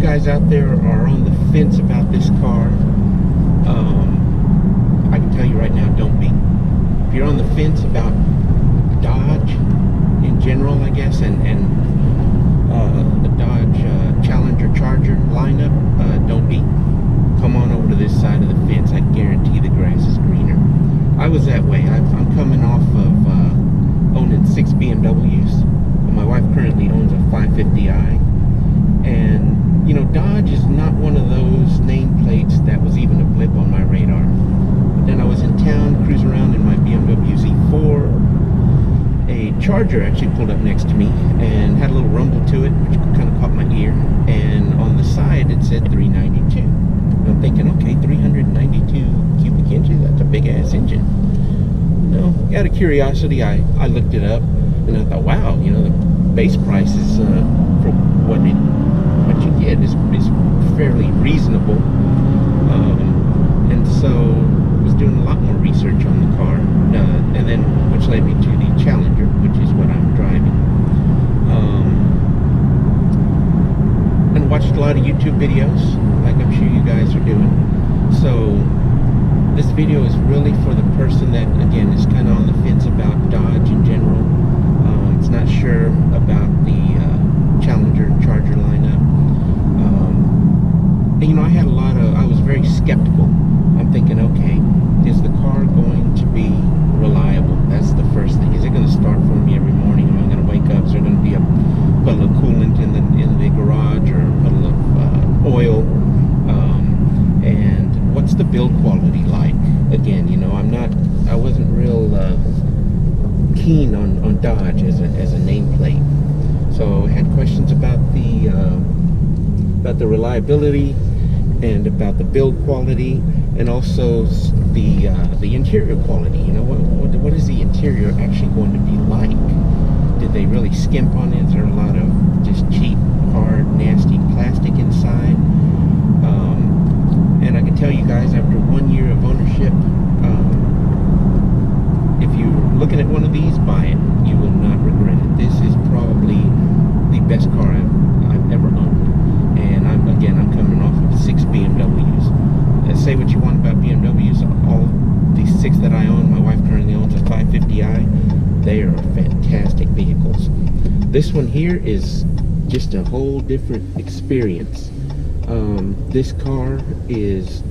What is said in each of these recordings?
guys out there are on the fence about this car, I can tell you right now, don't be. If you're on the fence about Dodge in general, I guess, and the Dodge Challenger Charger lineup, don't be. Come on over to this side of the fence. I guarantee the grass is greener. I was that way. I'm coming off of owning 6 BMWs. My wife currently owns a 550i. And, you know, Dodge is not one of those nameplates that was even a blip on my radar. But then I was in town, cruising around in my BMW Z4. A Charger actually pulled up next to me and had a little rumble to it, which kind of caught my ear. And on the side, it said 392. And I'm thinking, okay, 392 cubic inches, that's a big-ass engine. You know, out of curiosity, I looked it up, and I thought, wow, you know, the base price is, for what you get is fairly reasonable. And so was doing a lot more research on the car, and then which led me to the Challenger, which is what I'm driving. And watched a lot of YouTube videos, like I'm sure you guys are doing. So this video is really for the person that, again, is kind of on the fence about Dodge in general. It's not sure about the Challenger and Charger lineup. And, you know, I was very skeptical. I'm thinking, okay, is the car going to be reliable? That's the first thing. Is it going to start for me every morning? Am I going to wake up? Is there going to be a puddle of coolant in the garage, or a puddle of oil? And what's the build quality like? Again, you know, I wasn't real keen on Dodge as a nameplate. So I had questions about the reliability and about the build quality, and also the interior quality. You know, what is the interior actually going to be like? Did they really skimp on it? Is there a lot of just cheap, hard, nasty plastic inside? And I can tell you guys, after 1 year of ownership, if you're looking at one of these, buy it. You will not regret it. This is probably the best car I've ever owned. And I'm coming off of 6 BMWs. Say what you want about BMWs, all the 6 that I own, my wife currently owns a 550i. They are fantastic vehicles. This one here is just a whole different experience. This car there's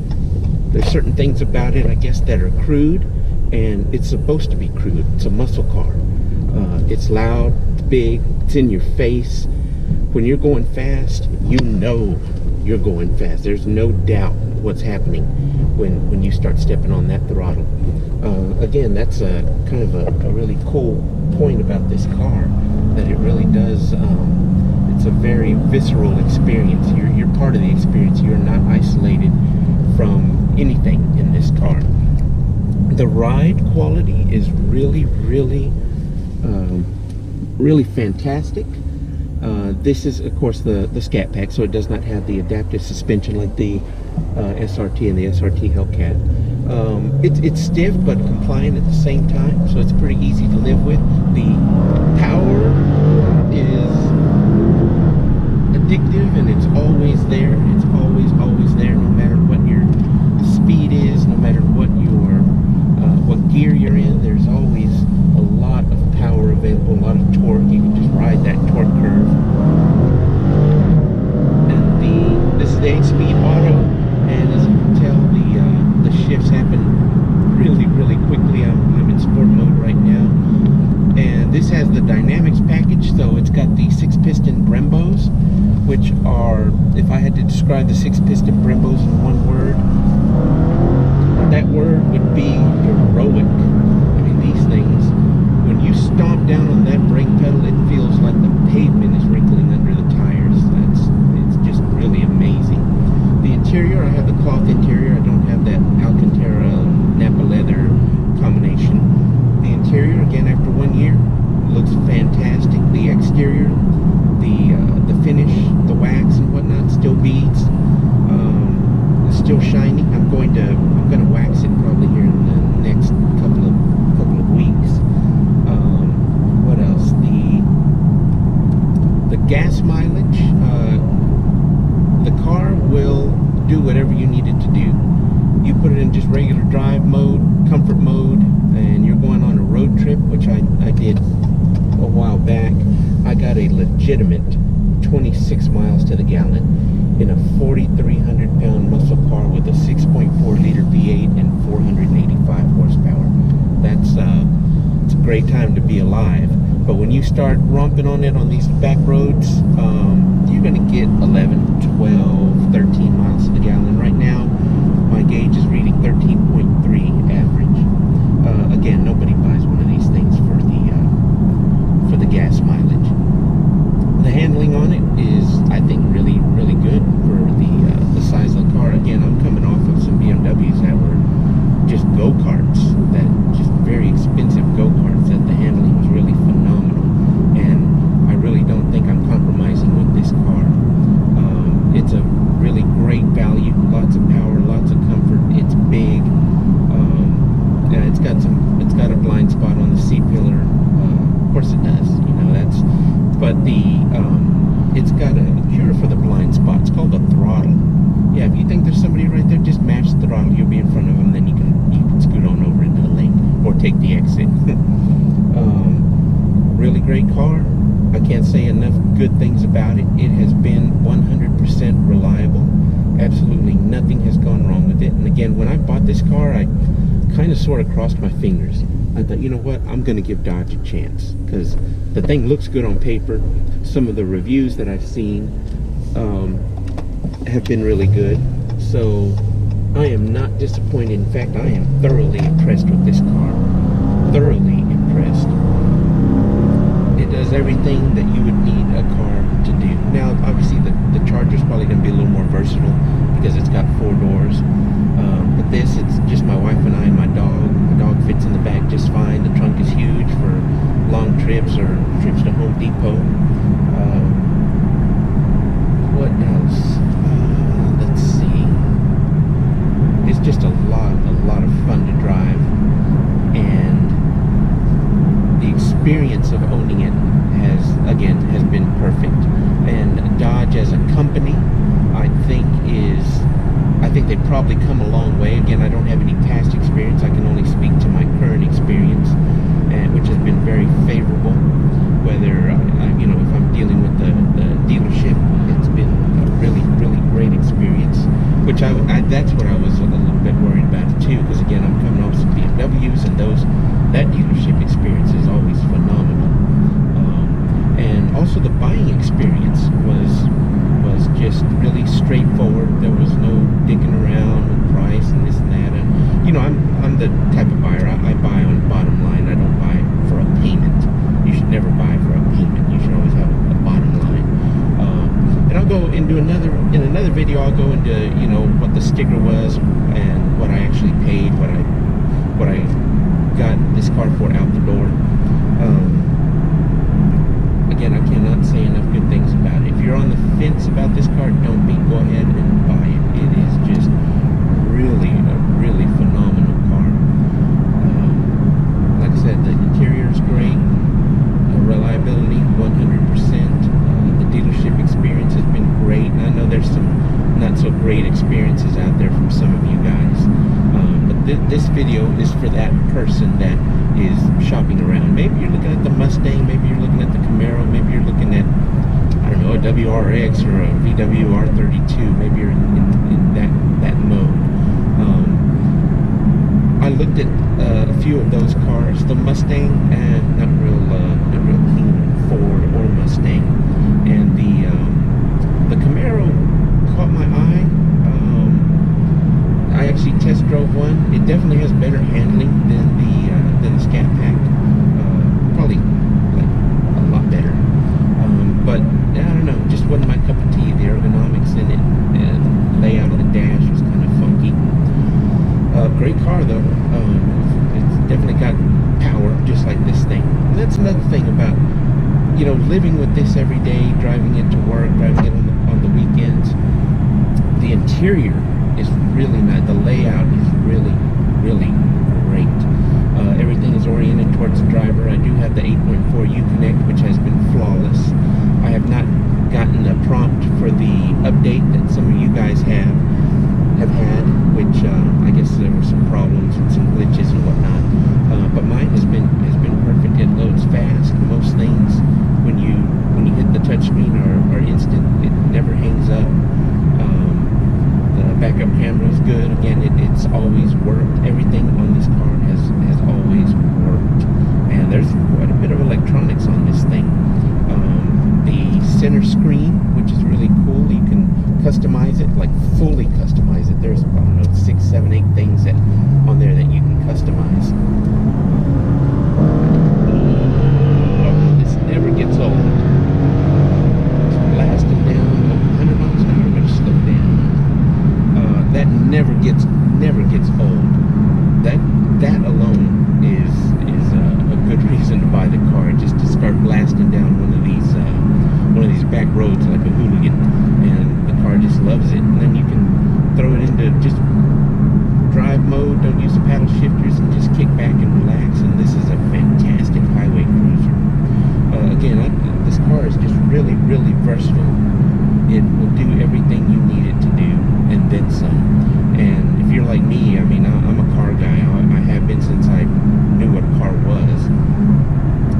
certain things about it, I guess, that are crude, and it's supposed to be crude. It's a muscle car. It's loud, it's big, it's in your face. When you're going fast, you know you're going fast. There's no doubt what's happening when you start stepping on that throttle. Again, that's kind of a really cool point about this car, that it really does, it's a very visceral experience. You're part of the experience. You're not isolated from anything in this car. The ride quality is really, really, really fantastic. This is, of course, the Scat Pack, so it does not have the adaptive suspension like the SRT and the SRT Hellcat. It's stiff but compliant at the same time, so it's pretty easy to live with. The power is addictive, and it's always there. It's always there, no matter what your speed is, no matter what what gear you're in. There's always a lot of power available, a lot of torque. You can just ride that torque curve. And this is the 8-speed auto, and as you can tell, the shifts happen really, really quickly. I'm in sport mode right now, and this has the dynamics package. So it's got the 6-piston Brembos, which are, if I had to describe the 6-piston Brembos in one word, that word would be heroic. I mean, these things, when you stomp down on that brake pedal, it feels like the pavement is wrinkling under the tires. It's just really amazing. The interior, I have the cloth interior. I don't have that Alcantara Napa leather combination. The interior, again, after 1 year, looks fantastic. The exterior, the finish, the wax and whatnot, still beads. It's still shiny. I'm going to wax it probably here in the next couple of weeks. What else? The gas mileage. do whatever you need it to do. You put it in just regular drive mode, comfort mode, and you're going on a road trip, which I did a while back. I got a legitimate 26 miles to the gallon in a 4,300 pound muscle car with a 6.4 liter V8 and 485 horsepower. It's a great time to be alive. But when you start romping on it on these back roads, you're going to get 11, 12, 13 miles to the gallon. Right now, my gauge is reading 13.3 average. Again, nobody buys one of these things for the gas mileage. The handling on it is, I think, really, really good for the size of the car. Again, I'm coming off of some BMWs that were just go-karts, that just very expensive go-karts, that the handling was really phenomenal. And I really don't think I'm compromising with this car. It's a really great value, lots of power, lots of comfort. It's big. It's got a blind spot on the C-pillar. Of course it does, you know, but it's got a cure for the blind spot. It's called a throttle. Yeah, if you think there's somebody right there, just match the throttle. You'll be in front of them, then you can scoot on over into the lane or take the exit. Really great car. I can't say enough good things about it. It has been 100% reliable. Absolutely nothing has gone wrong with it. And again, when I bought this car, I kind of sort of crossed my fingers. I thought, you know what, I'm going to give Dodge a chance, because the thing looks good on paper. Some of the reviews that I've seen have been really good. So I am not disappointed. In fact, I am thoroughly impressed with this car. Thoroughly impressed. It does everything that you would need a car to do. Now, obviously, the Charger's probably going to be a little more versatile because it's got 4 doors. But this, it's just my wife and I and my dog. My dog fits in the back just fine. The trunk is huge for long trips or trips to Home Depot. What else? Let's see. It's just a lot of fun to drive, and the experience of owning it has been perfect. And Dodge as a company, I think they've probably come a long way. Again, I don't have any past experience. I can only speak to my current experience, and which has been very favorable. Whether you know, if I'm dealing with the dealership, it's been a really, really great experience. Which that's what I was a little bit worried about too, because again, I'm coming off some BMWs, and that dealership experience is always phenomenal. And also the buying experience was just really straightforward. There was no dicking around with price and this and that. And you know, I'm the type of buyer, I buy on bottom line. I don't buy for a payment. You should never buy for a payment. You should always have a bottom line. And I'll go into in another video, I'll go into, you know, what the sticker was and what I actually paid, what I got this car for out the door. Again, I cannot say enough good things about it. If you're on the fence about this car, don't be. Go ahead and buy it. It is just really a really phenomenal car. Like I said, the interior is great. Reliability, 100%. The dealership experience has been great. And I know there's some not so great experiences out there from some of you guys. But this video is for that person that is shopping around. Maybe you're looking at the Mustang, maybe you're looking at the Camaro, maybe you're looking at, I don't know, a WRX or a VW R32. Maybe you're in that mode. I looked at a few of those cars. The Mustang, and not real keen on Ford or Mustang, and the Camaro caught my eye. I actually test drove one. It definitely has better handling than the Scat Pack. Probably like a lot better. But I don't know, just wasn't my cup of tea. The ergonomics in it, and the layout of the dash was kind of funky. Great car though. It's definitely got power, just like this thing. And that's another thing about, you know, living with this every day, driving it to work, driving it on the weekends. The interior is really nice. The layout is really, really great. Everything is oriented towards the driver. I do have the 8.4 Uconnect, which has been flawless. I have not gotten a prompt for the update that some of you guys have. have had, which I guess there were some problems and some glitches and whatnot. But mine has been perfect. It loads fast. Most things, when you hit the touchscreen, are instant. It never hangs up. The backup camera is good. Again, it's always worked. Everything on this car has always worked. And there's quite a bit of electronics on this thing. The center screen, which is really cool, you can customize it, like fully customize it. There's, I don't know, 6, 7, 8 things that on there that you can customize. This never gets old. It's blasting down 100 miles an hour. I'm gonna slow down. That never gets old. That alone is a good reason to buy the car, just to start blasting down one of these back roads like a hooligan, and the car just loves it. And then you can throw it into just drive mode, don't use the paddle shifters, and just kick back and relax. And this is a fantastic highway cruiser. Again, this car is just really, really versatile. It will do everything you need it to do, and then some. And if you're like me, I mean, I'm a car guy. I have been since I knew what a car was.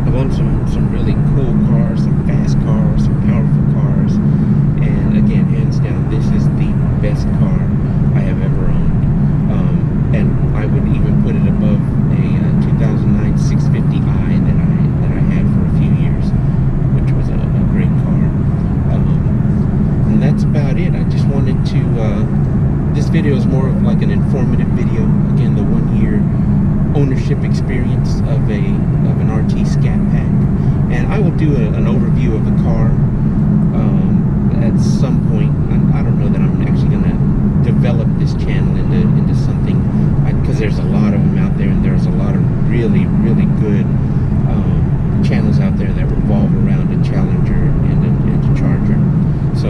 I've owned some really cool cars, some fast cars, some powerful cars. And again, hands down, this is the best car I have ever owned. And I would even put it above a 2009 650i that I had for a few years, which was a great car. And that's about it. I just wanted to, this video is more of like an informative video. Again, the 1-year ownership experience of an RT Scat Pack. And I will do an overview of the car at some point. I don't know that I'm actually going to develop this channel into something, because there's a lot of them out there, and there's a lot of really, really good channels out there that revolve around a Challenger and a Charger. So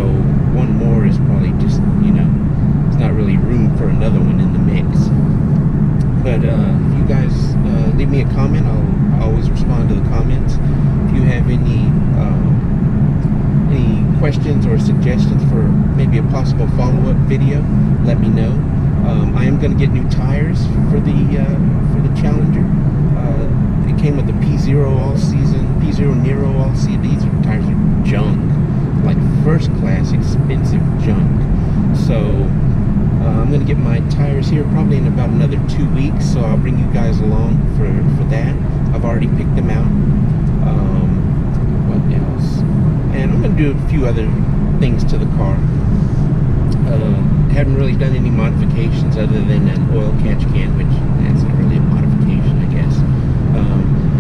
one more is probably just, you know, it's not really room for another one in the mix. But if you guys leave me a comment, I'll always respond to the comments. If you have any questions or suggestions for maybe a possible follow-up video, let me know. I am going to get new tires for the Challenger. It came with the P0 all-season, P0 Nero all-season. These tires are junk, like first-class expensive junk. So I'm going to get my tires here probably in about another 2 weeks, so I'll bring you guys along for that. I've already picked them out. What else? And I'm going to do a few other things to the car. Haven't really done any modifications other than an oil catch can, which that's not really a modification, I guess.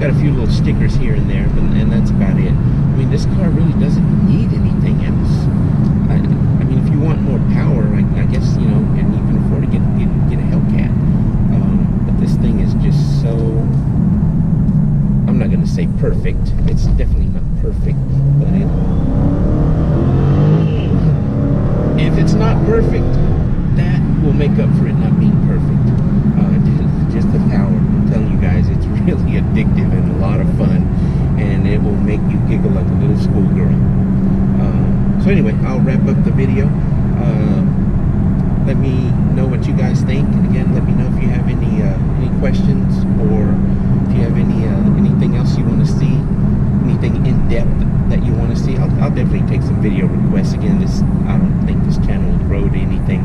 Got a few little stickers here and there, and that's about it. I mean, this car really doesn't need anything else. I mean, if you want more power, I guess, you know, and you can afford to get a Hellcat. But this thing is just so, I'm not going to say perfect. It's definitely not perfect, but if it's not perfect, that will make up for it not being perfect. Just the power. I'm telling you guys, it's really addictive and a lot of fun, and it will make you giggle like a little schoolgirl. So anyway, I'll wrap up the video. Let me know what you guys think. And again, let me know if you have any questions, or if you have anything else you want to see, anything in depth that you want to see. I'll definitely take some video requests. Again, I don't think this channel will grow to anything,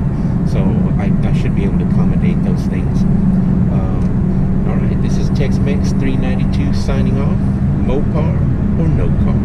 so I should be able to accommodate those things. All right, this is Tex-Mex 392 signing off. Mopar or no car.